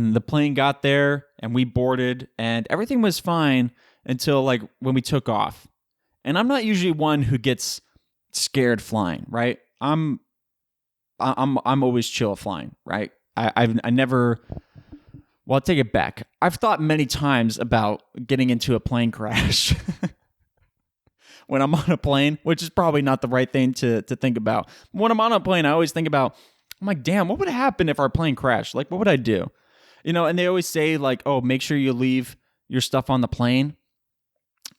And the plane got there and we boarded and everything was fine until like when we took off. And I'm not usually one who gets scared flying, right? I'm always chill flying, right? I never. Well, I'll take it back. I've thought many times about getting into a plane crash when I'm on a plane, which is probably not the right thing to think about. When I'm on a plane, I always think about, I'm like, damn, what would happen if our plane crashed? Like, what would I do? You know, and they always say like, oh, make sure you leave your stuff on the plane.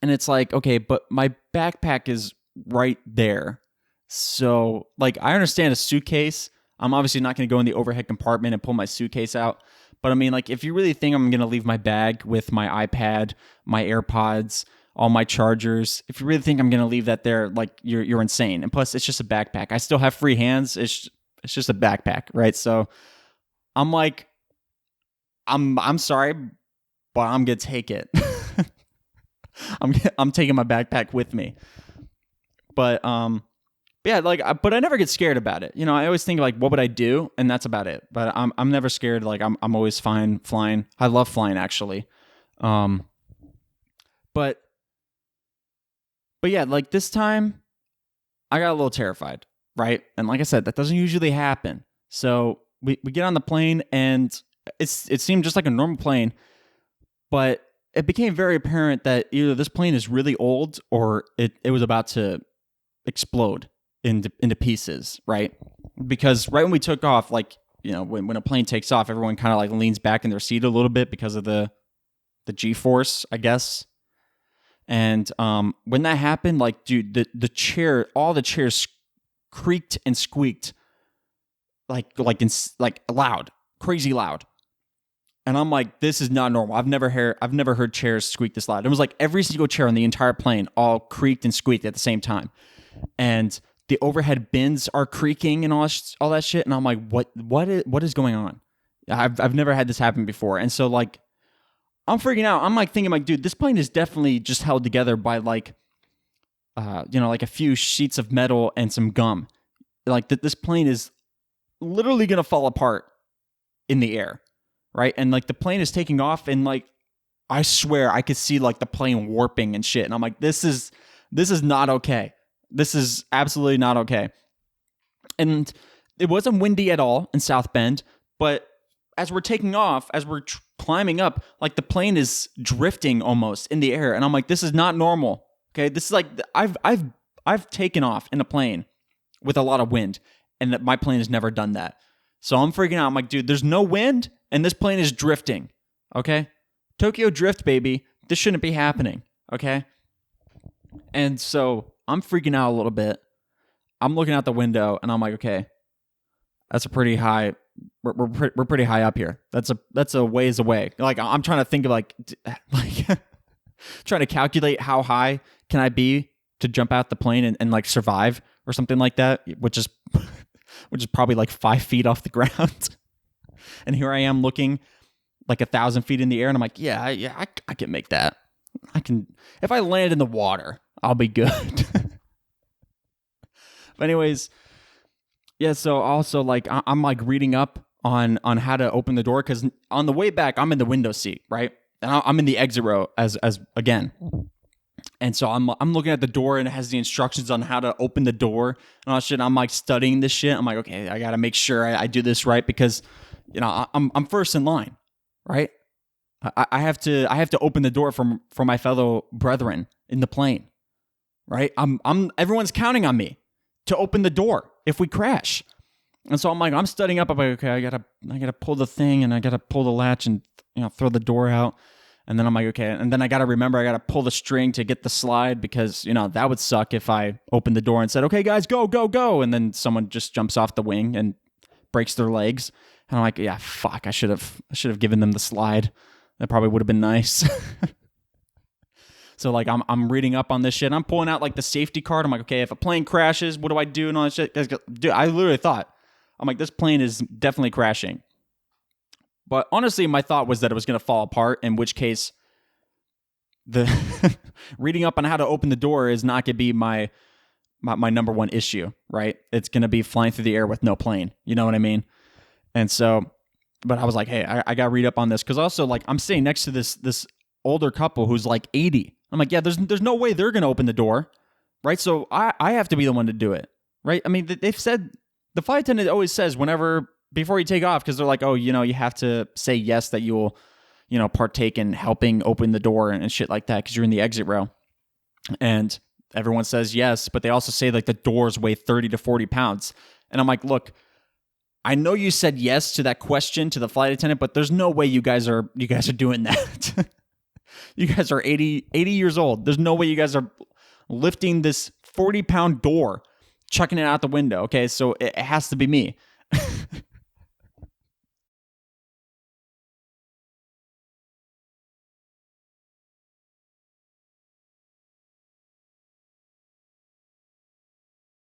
And it's like, okay, but my backpack is right there. So like, I understand a suitcase. I'm obviously not going to go in the overhead compartment and pull my suitcase out. But I mean, like, if you really think I'm going to leave my bag with my iPad, my AirPods, all my chargers, if you really think I'm going to leave that there, like, you're insane. And plus, it's just a backpack. I still have free hands. It's just a backpack, right? So I'm like, I'm sorry, but I'm going to take it. I'm taking my backpack with me. But yeah, like, but I never get scared about it. You know, I always think like, what would I do? And that's about it. But I'm never scared. Like, I'm always fine flying. I love flying actually. But yeah, like this time I got a little terrified, right? And like I said, that doesn't usually happen. So we get on the plane and it seemed just like a normal plane, but it became very apparent that either this plane is really old or it was about to explode into pieces, right? Because right when we took off, like, you know, when a plane takes off, everyone kind of like leans back in their seat a little bit because of the G-force, I guess. And when that happened, like, dude, the chair, all the chairs creaked and squeaked like loud, crazy loud. And I'm like, this is not normal. I've never heard chairs squeak this loud. It was like every single chair on the entire plane all creaked and squeaked at the same time. And the overhead bins are creaking and all that shit. And I'm like, what is going on? I've never had this happen before. And so like, I'm freaking out. I'm like thinking like, dude, this plane is definitely just held together by like, like a few sheets of metal and some gum. Like this plane is literally going to fall apart in the air. Right. And like the plane is taking off and like, I swear I could see like the plane warping and shit. And I'm like, this is not okay. This is absolutely not okay. And it wasn't windy at all in South Bend, but as we're taking off, as we're climbing up, like the plane is drifting almost in the air. And I'm like, this is not normal. Okay. This is like, I've taken off in a plane with a lot of wind and that my plane has never done that. So I'm freaking out. I'm like, dude, there's no wind and this plane is drifting. Okay. Tokyo drift, baby. This shouldn't be happening. Okay. And so I'm freaking out a little bit. I'm looking out the window and I'm like, okay, that's a pretty high. We're pretty high up here. That's a ways away. Like I'm trying to think of like trying to calculate how high can I be to jump out the plane and like survive or something like that, which is probably like 5 feet off the ground. And here I am looking like 1,000 feet in the air, and I'm like, yeah, I can make that. I can. If I land in the water, I'll be good. But anyways, yeah. So also like I'm like reading up on how to open the door because on the way back I'm in the window seat, right, and I'm in the exit row as again. And so I'm looking at the door and it has the instructions on how to open the door and all that shit. I'm like studying this shit. I'm like, okay, I got to make sure I do this right because, you know, I'm first in line, right? I have to open the door for my fellow brethren in the plane, right? Everyone's counting on me to open the door if we crash. And so I'm studying up. I'm like, okay, I gotta pull the thing and I gotta pull the latch and, you know, throw the door out. And then I'm like, okay. And then I got to remember, I got to pull the string to get the slide because, you know, that would suck if I opened the door and said, okay, guys, go, go, go. And then someone just jumps off the wing and breaks their legs. And I'm like, yeah, fuck, I should have given them the slide. That probably would have been nice. So like, I'm reading up on this shit. I'm pulling out like the safety card. I'm like, okay, if a plane crashes, what do I do? And all that shit. Dude, I literally thought, I'm like, this plane is definitely crashing. But honestly, my thought was that it was going to fall apart, in which case the reading up on how to open the door is not going to be my number one issue, right? It's going to be flying through the air with no plane. You know what I mean? And so But I was like, hey, I got to read up on this. Because also, like, I'm sitting next to this older couple who's like 80. I'm like, yeah, there's no way they're going to open the door, right? So I have to be the one to do it, right? I mean, they've said, the flight attendant always says before you take off, because they're like, oh, you have to say yes that you'll, partake in helping open the door and shit like that because you're in the exit row. And everyone says yes, but they also say like the doors weigh 30 to 40 pounds. And I'm like, look, I know you said yes to that question to the flight attendant, but there's no way you guys are doing that. You guys are 80 years old. There's no way you guys are lifting this 40-pound door, chucking it out the window. Okay, so it has to be me.